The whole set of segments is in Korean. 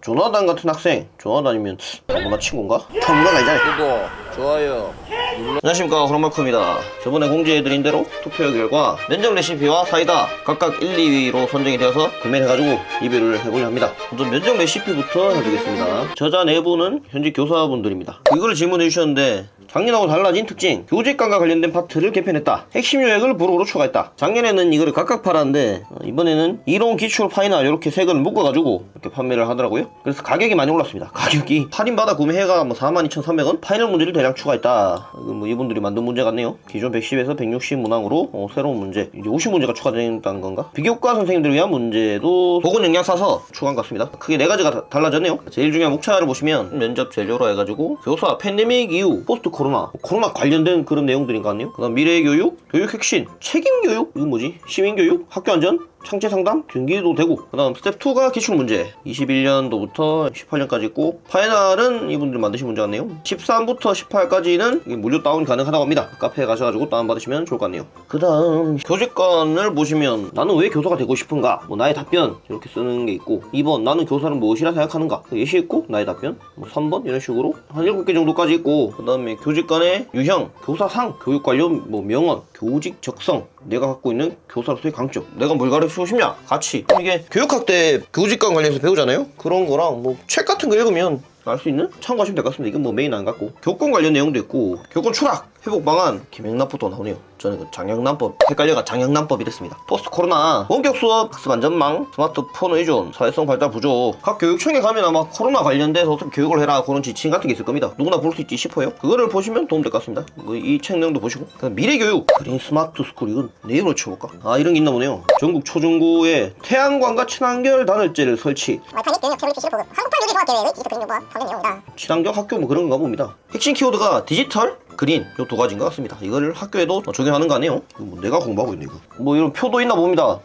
조나단 같은 학생. 조나단이면 다문화 친구인가? 다문화가 아니잖아요. 구독, 좋아요. 안녕하십니까, 호랑마크입니다. 저번에 공지해드린 대로 투표 결과 면접 레시피와 사이다 각각 1, 2위로 선정이 되어서 구매를 해가지고 리뷰를 해보려 합니다. 먼저 면접 레시피부터 해드리겠습니다. 저자 내부는 현직 교사분들입니다. 이걸 질문해 주셨는데, 작년하고 달라진 특징, 교직관과 관련된 파트를 개편했다. 핵심 요약을 부록으로 추가했다. 작년에는 이거를 각각 팔았는데 이번에는 이론, 기출, 파이널 이렇게 세 개를 묶어가지고 이렇게 판매를 하더라고요. 그래서 가격이 많이 올랐습니다. 가격이 할인받아 구매해가 42,300원, 파이널 문제를 대량 추가했다. 이건 뭐 이분들이 만든 문제 같네요. 기존 110에서 160 문항으로 새로운 문제, 이제 50문제가 추가된다는 건가? 비교과 선생님들을 위한 문제도 보건 영양 싸서 추가한 것 같습니다. 크게 4가지가 달라졌네요. 제일 중요한 목차를 보시면 면접 재료로 해가지고 교사, 팬데믹 이후, 포스트 코로나 관련된 그런 내용들인 것 같네요. 그 다음 미래교육, 교육 혁신, 책임교육, 이건 뭐지? 시민교육, 학교안전, 창제상담, 경기도 되고, 그 다음 스텝 2가 기출문제 21년도부터 18년까지 있고, 파이널은 이분들이 만드신 문제 같네요. 13부터 18까지는 무료 다운 가능하다고 합니다. 카페에 가셔가지고 다운받으시면 좋을 것 같네요. 그 다음 교직관을 보시면 나는 왜 교사가 되고 싶은가, 나의 답변 이렇게 쓰는 게 있고, 2번 나는 교사는 무엇이라 생각하는가 예시 있고 나의 답변, 3번 이런 식으로 한 7개 정도까지 있고, 그 다음에 교직관의 유형, 교사상, 교육 관련 명언, 교직 적성, 내가 갖고 있는 교사로서의 강점, 내가 뭘 가르치고 싶냐, 가치. 이게 교육학 때 교직관 관련해서 배우잖아요. 그런 거랑 뭐 책 같은 거 읽으면 알 수 있는 참고하시면 될 것 같습니다. 이건 뭐 메인 안 같고, 교권 관련 내용도 있고, 교권 추락, 회복 방안, 김영란법도 나오네요. 저는 그 장영란법, 헷갈려가 장영란법이 됐습니다. 포스트 코로나, 원격 수업, 학습 안전망, 스마트폰 의존, 사회성 발달 부족. 각 교육청에 가면 아마 코로나 관련돼서 어떻게 교육을 해라 그런 지침 같은 게 있을 겁니다. 누구나 볼 수 있지 싶어요. 그거를 보시면 도움 될 것 같습니다. 이 책 내용도 보시고. 그다음 미래교육, 그린 스마트 스쿨, 이건 내일로 쳐볼까? 이런 게 있나 보네요. 전국 초중고에 태양광과 친환경 단열재를 설치. 친환경 학교 뭐 그런가 봅니다. 핵심 키워드가 디지털, 그린, 요 2가지인 것 같습니다. 이거를 학교에도 적용하는 거 아니에요? 뭐 내가 공부하고 있네, 이거. 뭐 이런 표도 있나 봅니다.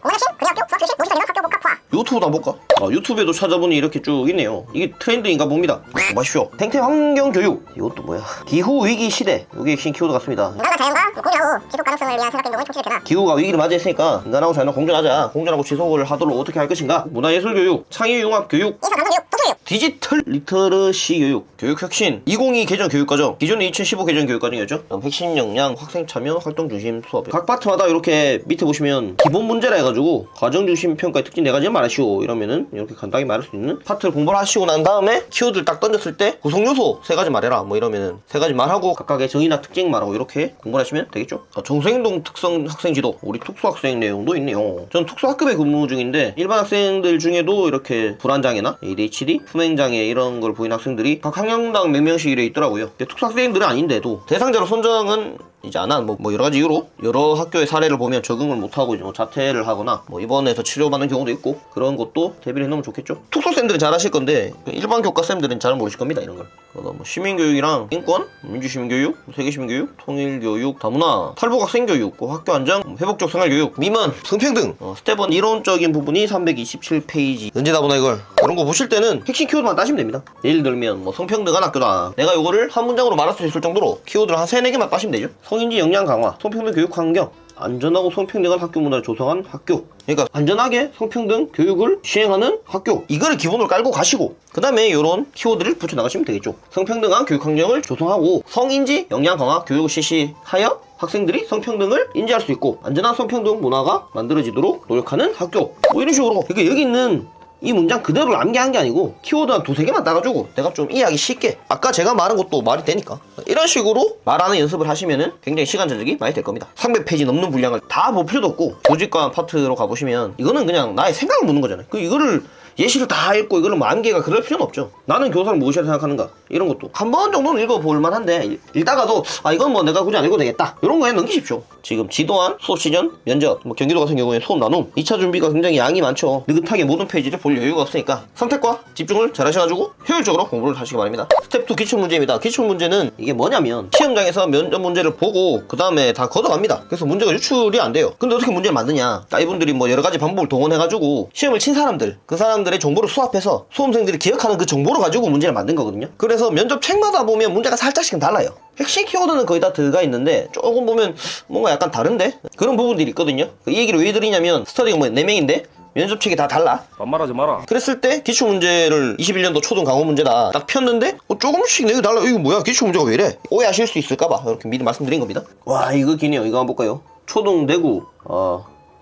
유튜브도 한번 볼까? 유튜브에도 찾아보니 이렇게 쭉 있네요. 이게 트렌드인가 봅니다. 마십시오. 탱탱 환경교육, 이것도 뭐야? 기후위기 시대, 이게 핵심 키워드 같습니다. 인간과 자연과 공존하고 지속 가능성을 위한 생각 행동을 촉진할 테다. 기후가 위기를 맞이했으니까 인간하고 자연과 공존하자, 공존하고 지속을 하도록 어떻게 할 것인가. 문화예술교육, 창의융합교육, 인사감성교육, 독서교육, 디지털 리터러시 교육, 교육혁신, 2022 개정 교육과정, 기존의 2015 개정 교육과정이었죠. 핵심 역량, 학생 참여, 활동 중심 수업. 각 파트마다 이렇게 밑에 보시면 기본 문제라 해가지고 과정 중심 평가의 특징 4가지를 말하시오 이러면은 이렇게 간단하게 말할 수 있는 파트를 공부를 하시고 난 다음에 키워드를 딱 던졌을 때 구성요소 3가지 말해라 뭐 이러면은 3가지 말하고 각각의 정의나 특징 말하고 이렇게 공부를 하시면 되겠죠. 정서행동 특성 학생지도, 우리 특수학생 내용도 있네요. 전 특수학급에 근무 중인데 일반 학생들 중에도 이렇게 불안장애나 ADHD, 품행장애 이런 걸 보이는 학생들이 각 학년당 몇 명씩 이래 있더라고요. 근데 특수학생들은 아닌데도 대상자로 선정은 이제 안 한 뭐 여러 가지 이유로 여러 학교의 사례를 보면 적응을 못하고 이제 뭐 자퇴를 하거나 뭐 입원해서 치료받는 경우도 있고, 그런 것도 대비를 해놓으면 좋겠죠. 특수쌤들은 잘 하실 건데 일반 교과쌤들은 잘 모르실 겁니다, 이런 걸. 뭐 시민교육이랑 인권, 민주시민교육, 세계시민교육, 통일교육, 다문화, 탈북학생교육, 학교 안정, 회복적 생활교육, 미만, 성평등, 스텝 1 이론적인 부분이 327페이지. 언제 다보나 이걸. 이런 거 보실 때는 핵심 키워드만 따시면 됩니다. 예를 들면 뭐 성평등한 학교다, 내가 요거를 한 문장으로 말할 수 있을 정도로 키워드를 한 3-4개만 따시면 되죠. 성인지 역량 강화, 성평등 교육 환경, 안전하고 성평등한 학교 문화를 조성한 학교. 그러니까 안전하게 성평등 교육을 시행하는 학교, 이거를 기본으로 깔고 가시고 그 다음에 이런 키워드를 붙여 나가시면 되겠죠. 성평등한 교육 환경을 조성하고 성인지 역량 강화 교육을 실시하여 학생들이 성평등을 인지할 수 있고 안전한 성평등 문화가 만들어지도록 노력하는 학교, 뭐 이런 식으로. 그러니까 여기 있는 이 문장 그대로 암기한 게 아니고 키워드 한 2-3개만 따가지고 내가 좀 이해하기 쉽게, 아까 제가 말한 것도 말이 되니까 이런 식으로 말하는 연습을 하시면은 굉장히 시간 절약이 많이 될 겁니다. 300페이지 넘는 분량을 다 볼 필요도 없고, 교직관 파트로 가보시면 이거는 그냥 나의 생각을 묻는 거잖아요. 이거를 예시를 다 읽고 이거를 뭐 암기가 그럴 필요는 없죠. 나는 교사를 무엇이라 생각하는가, 이런 것도 한 번 정도는 읽어볼 만한데 읽다가도 이건 뭐 내가 굳이 안 읽어도 되겠다, 이런 거에 넘기십시오. 지금 지도안, 수업 시전, 면접, 뭐 경기도 같은 경우에 수업 나눔, 2차 준비가 굉장히 양이 많죠. 느긋하게 모든 페이지를 볼 여유가 없으니까 선택과 집중을 잘 하셔가지고 효율적으로 공부를 하시기 바랍니다. 스텝 2 기출문제입니다. 기출문제는 이게 뭐냐면 시험장에서 면접 문제를 보고 그 다음에 다 걷어갑니다. 그래서 문제가 유출이 안 돼요. 근데 어떻게 문제를 만드냐, 이분들이 뭐 여러가지 방법을 동원해가지고 시험을 친 사람들, 그 사람들의 정보를 수합해서 수험생들이 기억하는 그 정보를 가지고 문제를 만든 거거든요. 그래서 면접 책마다 보면 문제가 살짝씩은 달라요. 핵심 키워드는 거의 다 들어가 있는데 조금 보면 뭔가 약간 다른데? 그런 부분들이 있거든요. 이 얘기를 왜 드리냐면 스터디가 뭐 4명인데 면접책이 다 달라. 반말하지 마라. 그랬을 때 기출문제를 21년도 초등 강원 문제다 딱 폈는데 조금씩 내용이 달라. 이거 뭐야, 기출문제가 왜 이래? 오해하실 수 있을까봐 이렇게 미리 말씀드린 겁니다. 와, 이거 기네요. 이거 한번 볼까요? 초등 내구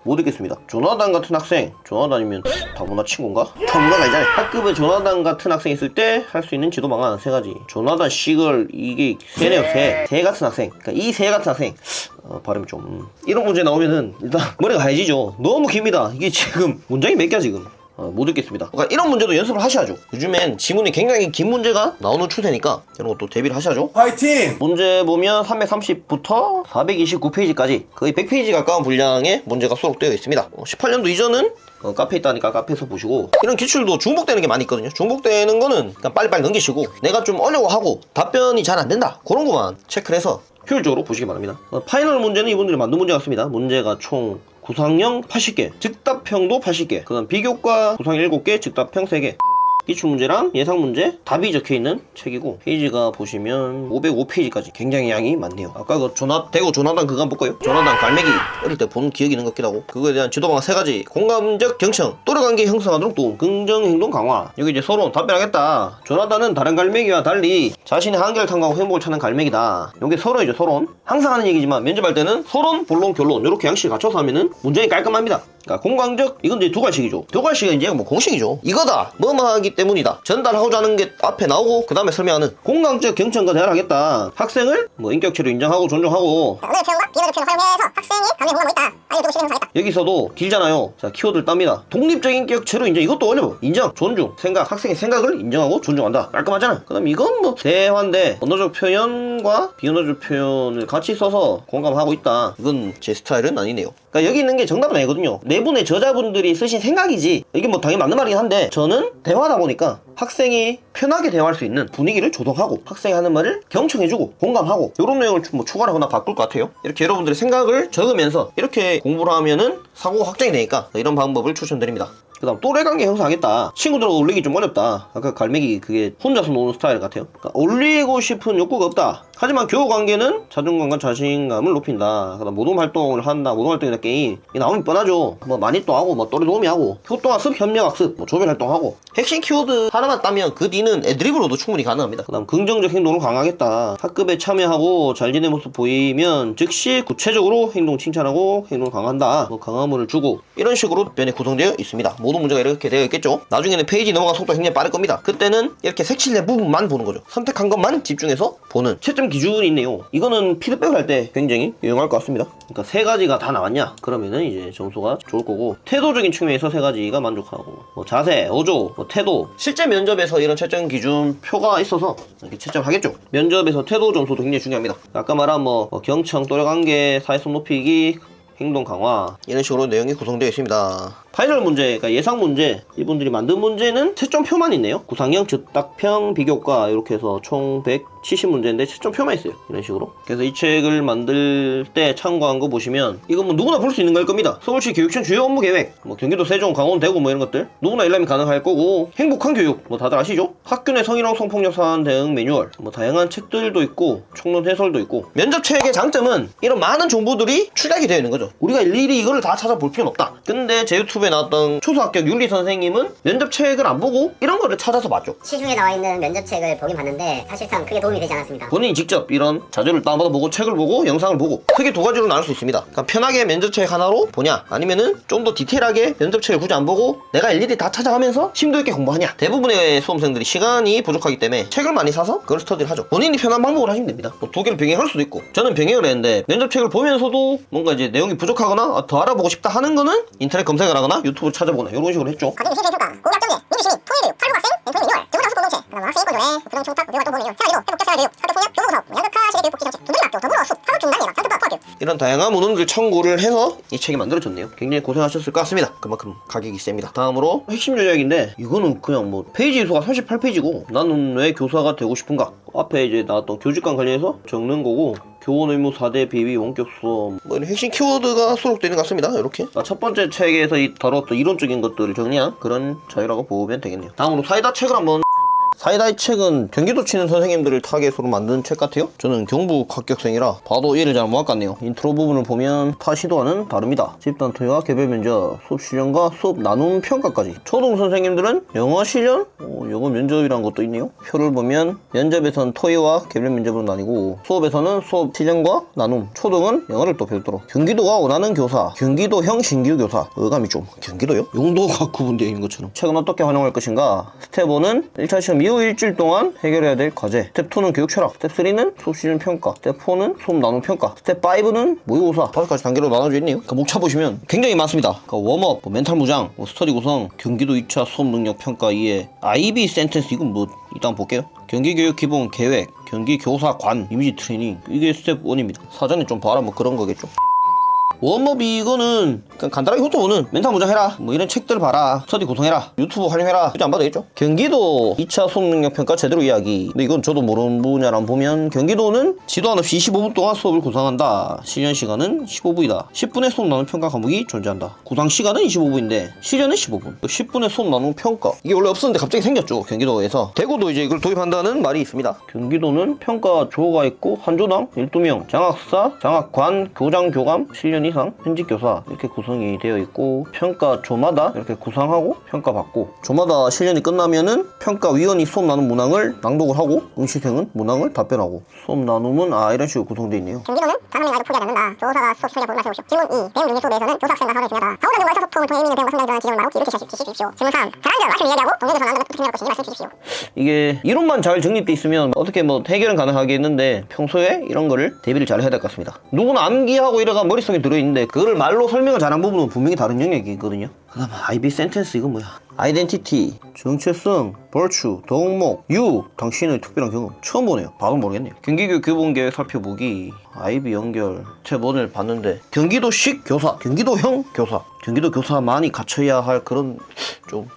못 읽겠습니다. 조나단 같은 학생, 조나단이면 다문화 친구인가? 다문화가 아니잖아요. 학급에 조나단 같은 학생이 있을 때 할 수 있는 지도 방안 3가지. 조나단 시글, 이게 새네요. 새 같은 학생. 그러니까 이 새 같은 학생, 발음이 좀 이런 문제 나오면은 일단 머리가 하얘지죠. 너무 깁니다. 이게 지금 문장이 몇 개야 지금. 못 읽겠습니다. 그러니까 이런 문제도 연습을 하셔야죠. 요즘엔 지문이 굉장히 긴 문제가 나오는 추세니까 이런 것도 대비를 하셔야죠. 화이팅! 문제 보면 330부터 429페이지까지 거의 100페이지 가까운 분량의 문제가 수록되어 있습니다. 18년도 이전은 카페에 있다니까 카페에서 보시고, 이런 기출도 중복되는 게 많이 있거든요. 중복되는 거는 그냥 빨리빨리 넘기시고, 내가 좀 어려워하고 답변이 잘 안 된다 그런 거만 체크를 해서 효율적으로 보시기 바랍니다. 파이널 문제는 이분들이 만든 문제 같습니다. 문제가 총 구상형 80개, 즉답형도 80개, 그다음 비교과 구상 7개, 즉답형 3개. 기출문제랑 예상문제 답이 적혀있는 책이고, 페이지가 보시면 505페이지까지 굉장히 양이 많네요. 아까 그 대구 조나단 그거 한번 볼까요? 조나단 갈매기 어릴 때 본 기억이 있는 것 같기도 하고, 그거에 대한 지도방안 3가지, 공감적 경청, 또래관계 형성하도록 도움, 긍정행동 강화. 여기 이제 서론 답변하겠다. 조나단은 다른 갈매기와 달리 자신의 한계를 탐구하고 행복을 찾는 갈매기다. 이게 서론이죠. 서론. 항상 하는 얘기지만 면접할 때는 서론, 본론, 결론 이렇게 양식을 갖춰서 하면은 문장이 깔끔합니다. 그러니까 공강적, 이건 이제 2가식이죠. 2가식은 이제 뭐 공식이죠. 이거다, 뭐뭐 하기 때문이다, 전달하고자 하는 게 앞에 나오고 그 다음에 설명하는. 공강적 경청과 대화를 하겠다. 학생을 뭐 인격체로 인정하고 존중하고, 오늘의 표현과 비오늘의 표현을 사용해서 학생이 감에 공감하고 있다 알려주고 실행 행사하겠다. 여기서도 길잖아요. 자, 키워드를 땁니다. 독립적인 인격체로 인정. 이것도 어려워. 인정, 존중, 생각, 학생의 생각을 인정하고 존중한다. 깔끔하잖아. 그 다음 이건 뭐 대화인데 언어적 표현과 비언어적 표현을 같이 써서 공감하고 있다. 이건 제 스타일은 아니네요. 그러니까 여기 있는 게 정답은 아니거든요. 네 분의 저자분들이 쓰신 생각이지, 이게 뭐 당연히 맞는 말이긴 한데, 저는 대화다 보니까 학생이 편하게 대화할 수 있는 분위기를 조성하고 학생이 하는 말을 경청해주고 공감하고, 이런 내용을 뭐 추가하거나 바꿀 것 같아요. 이렇게 여러분들의 생각을 적으면서 이렇게 공부를 하면은 사고가 확장이 되니까 이런 방법을 추천드립니다. 그 다음 또래관계 형성하겠다. 친구들하고 어울리기 좀 어렵다. 아까 갈매기 그게 혼자서 노는 스타일 같아요. 그러니까 어울리고 싶은 욕구가 없다. 하지만 교우관계는 자존감과 자신감을 높인다. 그 다음 모동활동을 한다. 모동활동이나 게임, 이 나오면 뻔하죠. 뭐 많이또 하고, 뭐 또래 도우미하고, 효동학습, 협력학습, 뭐 조별활동하고. 핵심 키워드 하나만 따면 그 뒤는 애드립으로도 충분히 가능합니다. 그 다음 긍정적 행동을 강화하겠다. 학급에 참여하고 잘 지내 모습 보이면 즉시 구체적으로 행동 칭찬하고 행동을 강화한다. 뭐 강화물을 주고, 이런 식으로 답변이 구성되어 있습니다. 모든 문제가 이렇게 되어 있겠죠. 나중에는 페이지 넘어간 속도가 굉장히 빠를 겁니다. 그때는 이렇게 색칠된 부분만 보는 거죠. 선택한 것만 집중해서 보는 채점 기준이 있네요. 이거는 피드백을 할 때 굉장히 유용할 것 같습니다. 그러니까 3가지가 다 나왔냐? 그러면은 이제 점수가 좋을 거고, 태도적인 측면에서 3가지가 만족하고, 뭐 자세, 어조, 뭐 태도. 실제 면접에서 이런 채점 기준 표가 있어서 이렇게 채점하겠죠. 면접에서 태도 점수도 굉장히 중요합니다. 아까 말한 뭐 경청, 또래관계, 사회성 높이기, 행동 강화, 이런 식으로 내용이 구성되어 있습니다. 파이널 문제, 그러니까 예상 문제, 이분들이 만든 문제는 채점표만 있네요. 구상형, 즉답형, 비교과 이렇게 해서 총 170문제인데 채점표만 있어요. 이런 식으로. 그래서 이 책을 만들 때 참고한 거 보시면, 이건 뭐 누구나 볼 수 있는 걸 겁니다. 서울시 교육청 주요 업무 계획, 뭐 경기도 세종, 강원, 대구 뭐 이런 것들 누구나 일람이 가능할 거고, 행복한 교육 뭐 다들 아시죠? 학교 내 성희롱 성폭력 사안 대응 매뉴얼, 뭐 다양한 책들도 있고 총론 해설도 있고. 면접 책의 장점은 이런 많은 정보들이 축약이 되어 있는 거죠. 우리가 일일이 이거를 다 찾아볼 필요는 없다. 근데 제 유튜브에 나왔던 초등학교 윤리 선생님은 면접 책을 안 보고 이런 거를 찾아서 봤죠. 시중에 나와 있는 면접책을 보긴 봤는데 사실상 크게 도움이 되지 않았습니다. 본인이 직접 이런 자료를 다운받아 보고, 책을 보고, 영상을 보고, 크게 2가지로 나눌 수 있습니다. 그러니까 편하게 면접책 하나로 보냐, 아니면은 좀 더 디테일하게 면접책을 굳이 안 보고 내가 일일이 다 찾아가면서 심도 있게 공부하냐. 대부분의 수험생들이 시간이 부족하기 때문에 책을 많이 사서 그걸 스터디를 하죠. 본인이 편한 방법을 하시면 됩니다. 뭐 2개를 병행할 수도 있고, 저는 병행을 했는데 면접책을 보면서도 뭔가 이제 내용이 부족하거나 더 알아보고 싶다 하는 거는 인터넷 검색을 하거나 유튜브 찾아보거나 이런 식으로 했죠. 과정 실행 평가, 공약 전개, 민주시민, 통일교육, 활동학생, 통일 매뉴얼, 대구장수 공동체, 그다음 학생 인권조례, 부정 총탁, 교육활동 보호 매뉴얼, 생활기록, 회복적 생활교육, 학교폭력, 교무사업, 양극화 시대 교육 복지 정책, 동물학교, 더불어학습, 학업 중단계나 상급과 통합교육. 이런 다양한 문헌들 참고를 해서 이 책이 만들어졌네요. 굉장히 고생하셨을 것 같습니다. 그만큼 가격이 셉니다. 다음으로 핵심 요약인데, 이거는 그냥 뭐 페이지 수가 38페이지고 나는 왜 교사가 되고 싶은가, 앞에 이제 나왔던 교직관 관련해서 적는 거고, 교원 의무 4대 비비 원격 수업, 뭐 이런 핵심 키워드가 수록되어 있는 것 같습니다. 이렇게 첫 번째 책에서 다뤘던 이론적인 것들을 정리한 그런 자료라고 보면 되겠네요. 다음으로 사이다 책을 한번 사이다 이 책은 경기도 치는 선생님들을 타겟으로 만든 책 같아요. 저는 경북 합격생이라 봐도 이해를 잘 못 할 것 같네요. 인트로 부분을 보면 타 시도와는 다릅니다. 집단 토의와 개별 면접, 수업 실연과 수업 나눔 평가까지. 초등 선생님들은 영어 실연, 영어 면접이란 것도 있네요. 표를 보면 면접에선 토의와 개별 면접으로 나뉘고 수업에서는 수업 실연과 나눔, 초등은 영어를 또 배우도록. 경기도가 원하는 교사, 경기도형 신규 교사. 어감이 좀 경기도요? 용도가 구분되어 있는 것처럼. 책은 어떻게 활용할 것인가? 스텝 1은 1차 시험 이후 일주일 동안 해결해야 될 과제. 스텝 2는 교육 철학. 스텝 3는 수업 실연 평가. 스텝 4는 수업 나눔 평가. 스텝 5는 모의고사. 5가지 단계로 나눠져 있네요. 그러니까 목차 보시면 굉장히 많습니다. 그러니까 웜업, 멘탈 무장, 스터디 구성, 경기도 2차 수업 능력 평가 2에 IB 센텐스. 이건 뭐 이따 한번 볼게요. 경기교육 기본 계획, 경기교사관, 이미지 트레이닝. 이게 스텝 1입니다. 사전에 좀 봐라 뭐 그런 거겠죠. 웜업이 이거는 그냥 간단하게 호토는 멘탈 무장 해라, 뭐 이런 책들 봐라, 스터디 구성해라, 유튜브 활용해라, 굳이 안 봐도 되겠죠. 경기도 2차 수업 능력 평가 제대로 이야기. 근데 이건 저도 모르는 분야랑 보면 경기도는 지도안 없이 25분 동안 수업을 구상한다. 실현 시간은 15분이다. 10분의 수업 나눔 평가 과목이 존재한다. 구상 시간은 25분인데 실현은 15분. 10분의 수업 나눔 평가, 이게 원래 없었는데 갑자기 생겼죠. 경기도에서. 대구도 이제 이걸 도입한다는 말이 있습니다. 경기도는 평가 조가 있고 한 조당 12명, 장학사, 장학관, 교장, 교감, 실현 이상, 현직 교사 이렇게 구성이 되어 있고, 평가조마다 이렇게 구상하고 평가받고, 조마다 실현이 끝나면은 평가위원이 수업 나눔 문항을 낭독을 하고 응시생은 문항을 답변하고. 수업 나눔은 이런 식으로 구성되어 있네요. 경기도는 단원이 가지고 포기하지 않는다. 교사가 수업 시청자 보는 맛을 보십시오. 질문 2. 배움 중심 수업에서는 교사 학생과 사회를 중요하다. 가오적 등과 의사소통을 통해 의미 있는 배움과 성장에 들어가는 지점을 말하고 기를 제시하십시오. 질문 3. 잘한 점 말씀 이야기하고 동료에서 나온 점 어떻게 생각할 것인지 말씀 주십시오. 이게 이론만 잘 정립돼 있으면 어떻게 뭐 해결은 가능하겠는데 평소에 이런 거를 대비를 잘 해야 될 것 같습니다. 누구나 암기하고 이래가 머릿속에 들어있는데 그거를 말로 설명을 잘한 부분은 분명히 다른 영역이거든요. 그 다음 IB 센텐스. 이건 뭐야? 아이덴티티, 정체성, 벌추, 덕목, 유, 당신의 특별한 경험. 처음 보네요. 봐도 모르겠네요. 경기교육 기본계획 살펴보기, IB 연결, 제1을 봤는데 경기도식 교사, 경기도형 교사, 경기도 교사만이 갖춰야 할 그런 좀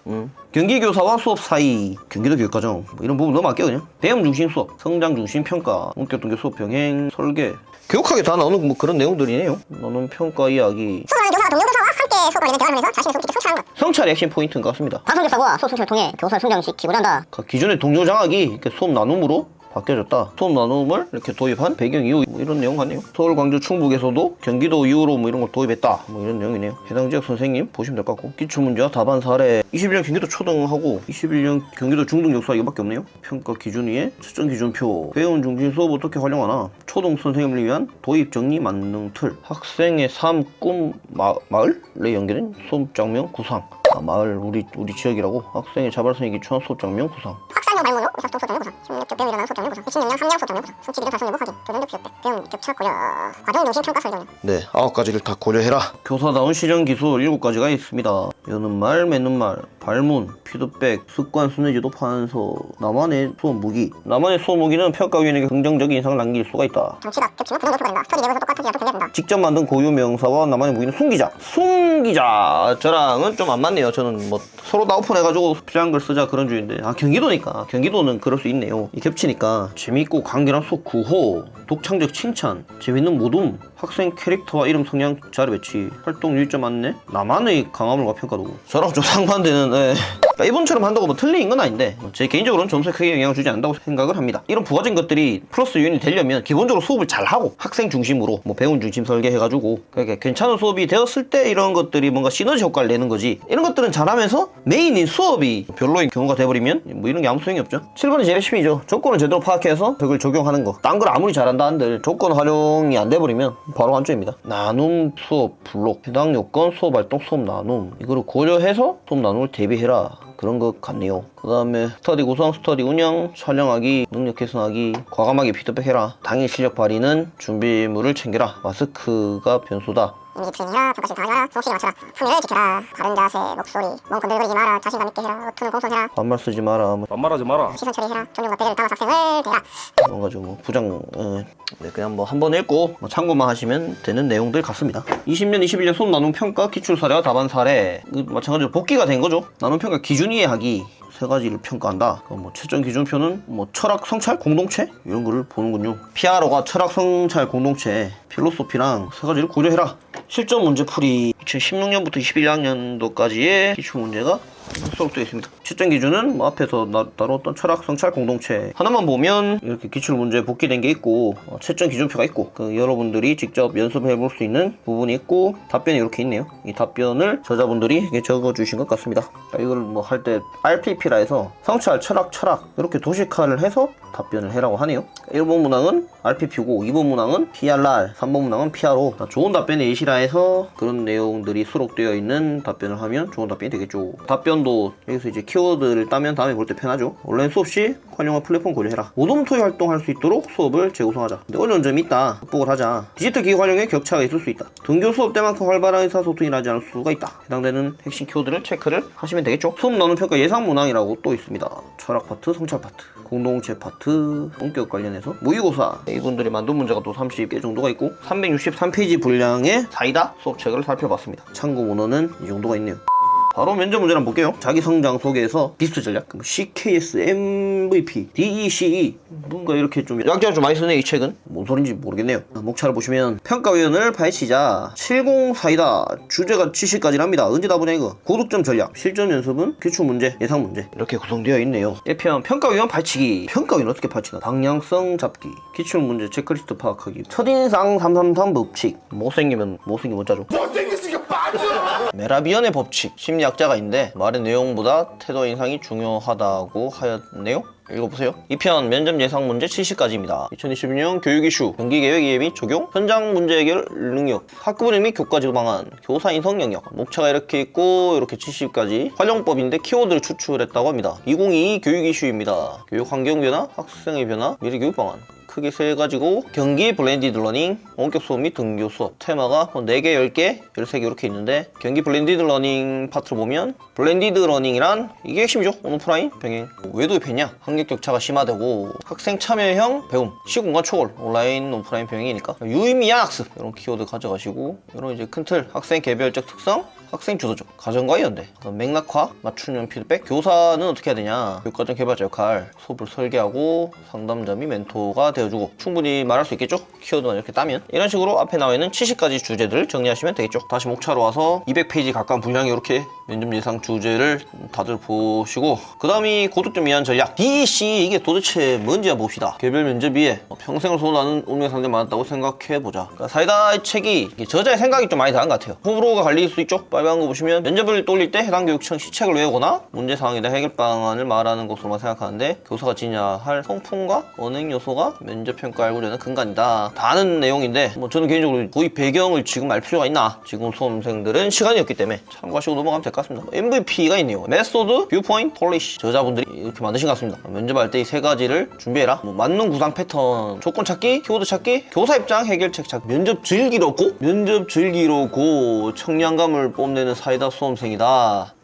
경기교사와 수업 사이, 경기도 교육과정 뭐 이런 부분 너무 많게요. 그냥 배움 중심 수업, 성장 중심 평가, 원격 동계 수업 병행, 설계, 교육하게 다 나오는 뭐 그런 내용들이네요. 나는 평가 이야기. 수업하는 교사가 동료 교사와 함께 수업 관리는 대화를 하면서 자신의 수업 깊게 성취하는 것. 성찰의 핵심 포인트인 것 같습니다. 방송교사와 수업 성취를 통해 교사를 성장시키고자 한다. 기존의 동료 장학이 이렇게 수업 나눔으로 바뀌어졌다. 수업 나눔을 이렇게 도입한 배경 이유, 뭐 이런 내용 같네요. 서울, 광주, 충북에서도 경기도 이후로 뭐 이런 걸 도입했다. 뭐 이런 내용이네요. 해당 지역 선생님 보시면 될 것 같고, 기출문제와 답안 사례. 21년 경기도 초등하고 21년 경기도 중등 역사 이거밖에 없네요. 평가 기준 위에 채점 기준표, 배움 중심 수업 어떻게 활용하나, 초등 선생님을 위한 도입 정리 만능 틀, 학생의 삶, 꿈, 마을에 연결된 수업 장면 구상. 마을 우리 지역이라고. 학생의 자발성이 기초한 수업 장면 구상. 학사형 발문으로 의사소통 수업 장면 구상. 심리적 배움이 일어나는 수업 장면 구상. 2006년 3년 수업 장면 구상. 성취 기준 달성 여부 확인. 교전도 필요때. 배움 격차 고려. 과정 중심 평가 설정. 네, 9가지를 다 고려해라. 교사다운 실전 기술 7가지가 있습니다. 여는 말, 맺는 말, 발문, 피드백, 습관, 순회지도, 판서, 나만의 수업 무기. 나만의 수업 무기는 평가위원에게 긍정적인 인상을 남길 수가 있다. 정치가 겹치면 부정 노출가 된다. 스터디 내부에서 똑같은 지하도 공개된다. 직접 만든 고유 명사와 나만의 무기는 숨기자. 숨기자. 저랑은 좀 안 맞네요. 저는 뭐 서로 다 오픈해가지고 필요한 걸 쓰자 그런 주의인데, 경기도니까, 경기도는 그럴 수 있네요. 이 겹치니까. 재미있고 간결한 수업 구호, 독창적 칭찬, 재밌는 모둠, 학생 캐릭터와 이름, 성향, 자료 배치, 활동 일점 안내, 나만의 강화물과 평가도. 저랑 좀 상반되는, 그러니까 이분처럼 한다고 뭐 틀린 건 아닌데, 제 개인적으로는 점수에 크게 영향을 주지 않는다고 생각을 합니다. 이런 부가적인 것들이 플러스 요인이 되려면 기본적으로 수업을 잘하고 학생 중심으로 뭐 배운 중심 설계해가지고 그렇게 괜찮은 수업이 되었을 때 이런 것들이 뭔가 시너지 효과를 내는 거지, 이런 것들은 잘하면서 메인인 수업이 별로인 경우가 돼버리면 뭐 이런 게 아무 소용이 없죠. 7번은 제일 핵심이죠. 조건을 제대로 파악해서 그걸 적용하는 거. 딴 걸 아무리 잘한다 한들 조건 활용이 안 돼버리면 바로 완주입니다. 나눔 수업 블록, 해당 요건 수업 활동 수업 나눔, 이거를 고려해서 수업 나눔을 대비해라. 그런 것 같네요. 그 다음에 스터디 구성, 스터디 운영, 촬영하기, 능력 개선하기, 과감하게 피드백해라. 당일 실력 발휘는 준비물을 챙겨라. 마스크가 변수다. 이미지 트레이닝해라. 평가실 당하라. 성실히 맞춰라. 품위를 지켜라. 바른 자세, 목소리, 몸 건들거리지 마라. 자신감 있게 해라. 어투는 공손해라. 반말 쓰지 마라. 반말하지 마라. 시선 처리해라. 존중과 배려를 담아 학생을 대라. 뭔가 좀 부장, 네, 그냥 뭐 한번 읽고 뭐 참고만 하시면 되는 내용들 같습니다. 20년, 21년 수업 나눔 평가 기출 사례와 답안 사례. 마찬가지로 복귀가 된 거죠. 나눔 평가 기준 이해하기. 3가지를 평가한다. 뭐 채점 기준표는 뭐 철학 성찰 공동체 이런 거를 보는군요. PRO가 철학 성찰 공동체, 필로소피랑 3가지를 고려해라. 실전 문제풀이 2016년부터 21학년도까지의 기출 문제가 수록되어 있습니다. 채점 기준은 뭐 앞에서 다뤘던 철학, 성찰, 공동체 하나만 보면 이렇게 기출문제 복귀된 게 있고 채점 기준표가 있고 여러분들이 직접 연습해 볼 수 있는 부분이 있고 답변이 이렇게 있네요. 이 답변을 저자분들이 이렇게 적어주신 것 같습니다. 이걸 뭐 할 때 RPP라 해서 성찰, 철학 이렇게 도식화를 해서 답변을 해라고 하네요. 1번 문항은 RPP고 2번 문항은 PRR, 3번 문항은 PRO. 좋은 답변의 예시라 해서 그런 내용들이 수록되어 있는 답변을 하면 좋은 답변이 되겠죠. 답변도 여기서 이제 키워드를 따면 다음에 볼 때 편하죠. 온라인 수업 시 활용한 플랫폼 고려해라. 오dom토이 활동할 수 있도록 수업을 재구성하자. 근데 어려운 점이 있다. 극복을 하자. 디지털 기기 활용에 격차가 있을 수 있다. 등교 수업 때만큼 활발한 의사소통이 나지 않을 수가 있다. 해당되는 핵심 키워드를 체크를 하시면 되겠죠. 수업 나눈 평가 예상 문항이라고 또 있습니다. 철학 파트, 성찰 파트, 공동체 파트, 원격 관련해서 모의고사 이분들이 만든 문제가 또 30개 정도가 있고 363페이지 분량의 사이다 수업책을 살펴봤습니다. 참고 문헌은 이 정도가 있네요. 바로 면접 문제 한번 볼게요. 자기 성장 속에서 비스트 전략, CKS, MVP, DECE 뭔가 이렇게 좀 약자를 좀 많이 쓰네 이 책은. 뭔 소린지 모르겠네요. 목차를 보시면 평가위원을 파헤치자 70사이다 주제가 70까지랍니다. 언제 다 보냐 이거. 고득점 전략, 실전 연습은 기출문제, 예상문제 이렇게 구성되어 있네요. 1편 평가위원 파헤치기. 평가위원 어떻게 파헤치나. 방향성 잡기, 기출문제 체크리스트 파악하기, 첫인상 333 법칙. 못생기면 짜죠. 못생겼으니까 빠져. 메라비언의 법칙, 심리학자가 있는데 말의 내용보다 태도 인상이 중요하다고 하였네요. 읽어보세요. 2편 면접 예상 문제 70가지입니다. 2026년 교육 이슈, 경기계획 이해 및 적용, 현장 문제 해결 능력, 학급 운영 및 교과 지도 방안, 교사 인성 영역. 목차가 이렇게 있고 이렇게 70가지 활용법인데 키워드를 추출했다고 합니다. 2022 교육 이슈입니다. 교육 환경 변화, 학생의 변화, 미래 교육 방안. 크게 세 가지고 경기 블렌디드 러닝, 원격 수업 및 등교 수업. 테마가 4개, 10개, 13개 이렇게 있는데 경기 블렌디드 러닝 파트를 보면 블렌디드 러닝이란 이게 핵심이죠. 온오프라인 병행. 왜 도입했냐? 학력 격차가 심화되고 학생 참여형 배움, 시공간 초월, 온라인 오프라인 병행이니까 유의미한 학습 이런 키워드 가져가시고 이런 이제 큰 틀, 학생 개별적 특성, 학생 주도적, 가정과의 연대, 맥락화, 맞춤형 피드백, 교사는 어떻게 해야 되냐, 교과정 개발자 역할, 수업을 설계하고 상담자 및 멘토가 되어주고 충분히 말할 수 있겠죠? 키워드만 이렇게 따면 이런 식으로 앞에 나와 있는 70가지 주제들을 정리하시면 되겠죠. 다시 목차로 와서 200페이지 가까운 분량이 이렇게 면접 예상 주제를 다들 보시고 그 다음이 고득점 위한 전략 DEC 이게 도대체 뭔지 봅시다. 개별 면접 위에 평생을 소원하는 운명 상대 많았다고 생각해보자. 그러니까 사이다 책이 저자의 생각이 좀 많이 다른 것 같아요. 호불호가 갈릴 수 있죠. 빨간 거 보시면 면접을 돌릴 때 해당 교육청 시책을 외우거나 문제 상황에 대한 해결 방안을 말하는 것으로만 생각하는데 교사가 지녀야 할 성품과 언행 요소가 면접 평가를 알고자 근간이다. 다 아는 내용인데 뭐 저는 개인적으로 거의 배경을 지금 알 필요가 있나? 지금 수험생들은 시간이 없기 때문에 참고하시고 넘어가면 될 것 같습니다. MVP가 있네요. 메소드, 뷰포인트, 폴리시. 저자분들이 이렇게 만드신 것 같습니다. 면접할 때 이 세 가지를 준비해라. 뭐 맞는 구상 패턴, 조건 찾기, 키워드 찾기, 교사 입장 해결책 찾기. 면접 즐기로고 청량감을 뽐내는 사이다 수험생이다.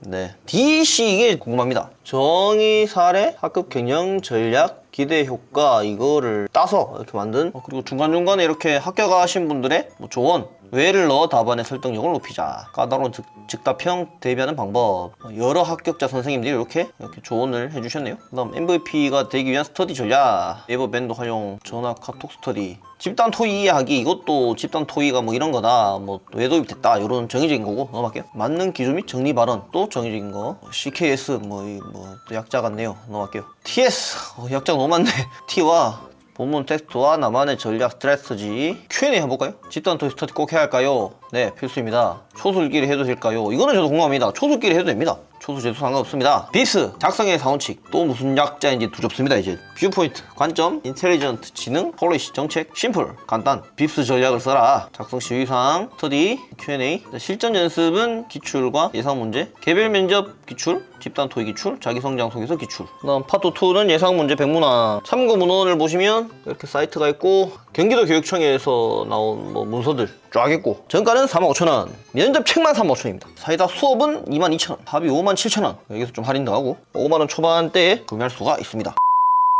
네. DEC 이게 궁금합니다. 정의 사례, 학급 경영 전략, 기대 효과 이거를 따서 이렇게 만든 그리고 중간중간에 이렇게 합격하신 분들의 뭐 조언, 외를 넣어 답안의 설득력을 높이자, 까다로운 즉답형 대비하는 방법, 여러 합격자 선생님들이 이렇게 조언을 해주셨네요. 그 다음 MVP가 되기 위한 스터디 전략, 네이버 밴드 활용, 전화 카톡 스터디, 집단 토의 이해하기. 이것도 집단 토의가 뭐 이런 거다, 뭐 왜 도입됐다 이런 정의적인 거고 넘어갈게요. 맞는 기준 및 정리 발언 또 정의적인 거. CKS 또 약자 같네요. 넘어갈게요. TS 약자가 너무 많네. T와 본문 텍스트와 나만의 전략 스트래티지. Q&A 해볼까요? 집단 토의 스터디 꼭 해야 할까요? 네, 필수입니다. 초술끼리 해도 될까요? 이거는 저도 궁금합니다. 초술끼리 해도 됩니다. 초수 재수 상관없습니다. 비스 작성의 사원칙 또 무슨 약자인지 두렵습니다. 이제 뷰포인트 관점, 인텔리전트 지능, 폴리시 정책, 심플 간단, 빕스 전략을 써라. 작성 시 유의사항, 스터디, Q&A. 실전 연습은 기출과 예상 문제, 개별 면접 기출, 집단 토의 기출, 자기 성장 속에서 기출. 그다음 파트 2는 예상 문제 100문항. 참고 문헌을 보시면 이렇게 사이트가 있고 경기도 교육청에서 나온 문서들 쫙 있고 정가는 45,000원, 면접 책만 35,000원입니다. 사이다 수업은 22,000원, 합이 57,000원. 여기서 좀 할인도 하고 5만원 초반대에 구매할 수가 있습니다.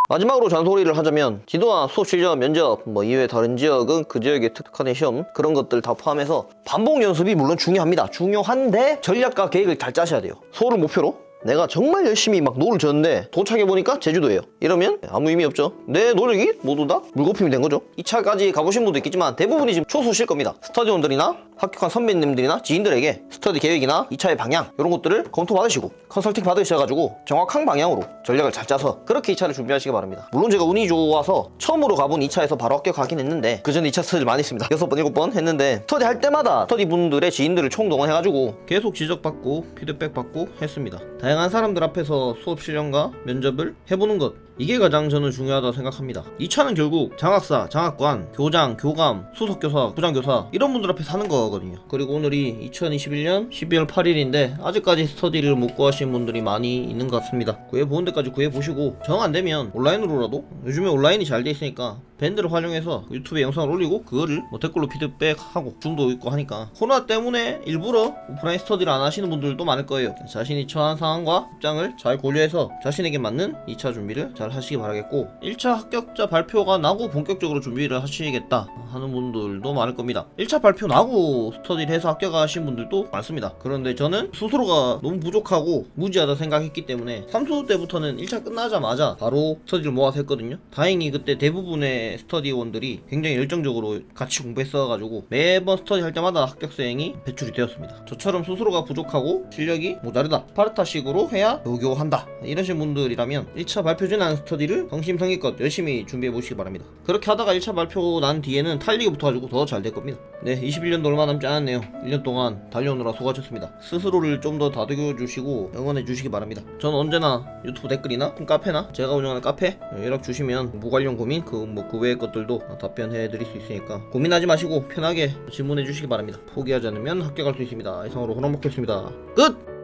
마지막으로 잔소리를 하자면 지도와 수업 실전 면접 이외 다른 지역은 그 지역의 특화된 시험 그런 것들 다 포함해서 반복 연습이 물론 중요합니다. 중요한데 전략과 계획을 잘 짜셔야 돼요. 서울을 목표로 내가 정말 열심히 막 노를 졌는데 도착해보니까 제주도예요. 이러면 아무 의미 없죠. 내 노력이 모두 다 물거품이 된 거죠. 2차까지 가보신 분도 있겠지만 대부분이 지금 초수실 겁니다. 스터디원들이나 합격한 선배님들이나 지인들에게 스터디 계획이나 2차의 방향 이런 것들을 검토받으시고 컨설팅 받으셔가지고 정확한 방향으로 전략을 잘 짜서 그렇게 2차를 준비하시기 바랍니다. 물론 제가 운이 좋아서 처음으로 가본 2차에서 바로 합격하긴 했는데 그 전에 2차 스터디를 많이 했습니다. 6번 7번 했는데 스터디 할 때마다 스터디 분들의 지인들을 총동원해가지고 계속 지적받고 피드백 받고 했습니다. 다양한 사람들 앞에서 수업 실력과 면접을 해보는 것, 이게 가장 저는 중요하다고 생각합니다. 2차는 결국 장학사, 장학관, 교장, 교감, 수석교사, 부장교사 이런 분들 앞에서 하는 거거든요. 그리고 오늘이 2021년 12월 8일인데 아직까지 스터디를 못 구하신 분들이 많이 있는 것 같습니다. 구해보는 데까지 구해보시고 정 안되면 온라인으로라도, 요즘에 온라인이 잘 돼 있으니까 밴드를 활용해서 유튜브에 영상을 올리고 그거를 뭐 댓글로 피드백하고 줌도 있고 하니까 코로나 때문에 일부러 오프라인 스터디를 안 하시는 분들도 많을 거예요. 자신이 처한 상황과 입장을 잘 고려해서 자신에게 맞는 2차 준비를 잘 하시기 바라겠고, 1차 합격자 발표가 나고 본격적으로 준비를 하시겠다 하는 분들도 많을 겁니다. 1차 발표 나고 스터디를 해서 합격하신 분들도 많습니다. 그런데 저는 스스로가 너무 부족하고 무지하다 생각했기 때문에 3수 때부터는 1차 끝나자마자 바로 스터디를 모아서 했거든요. 다행히 그때 대부분의 스터디원들이 굉장히 열정적으로 같이 공부했어가지고 매번 스터디 할 때마다 합격생이 배출이 되었습니다. 저처럼 스스로가 부족하고 실력이 모자르다, 스파르타식으로 해야 요교한다 이러신 분들이라면 1차 발표 전에 스터디를 성심성의껏 열심히 준비해 보시기 바랍니다. 그렇게 하다가 1차 발표 난 뒤에는 탈리가 붙어가지고 더 잘 될 겁니다. 네, 21년도 얼마 남지 않았네요. 1년 동안 달려오느라 수고하셨습니다. 스스로를 좀 더 다독여 주시고 응원해 주시기 바랍니다. 저는 언제나 유튜브 댓글이나 카페나 제가 운영하는 카페 연락 주시면 무관련 고민 그 외의 것들도 답변해 드릴 수 있으니까 고민하지 마시고 편하게 질문해 주시기 바랍니다. 포기하지 않으면 합격할 수 있습니다. 이상으로 호랑먹겠습니다. 끝!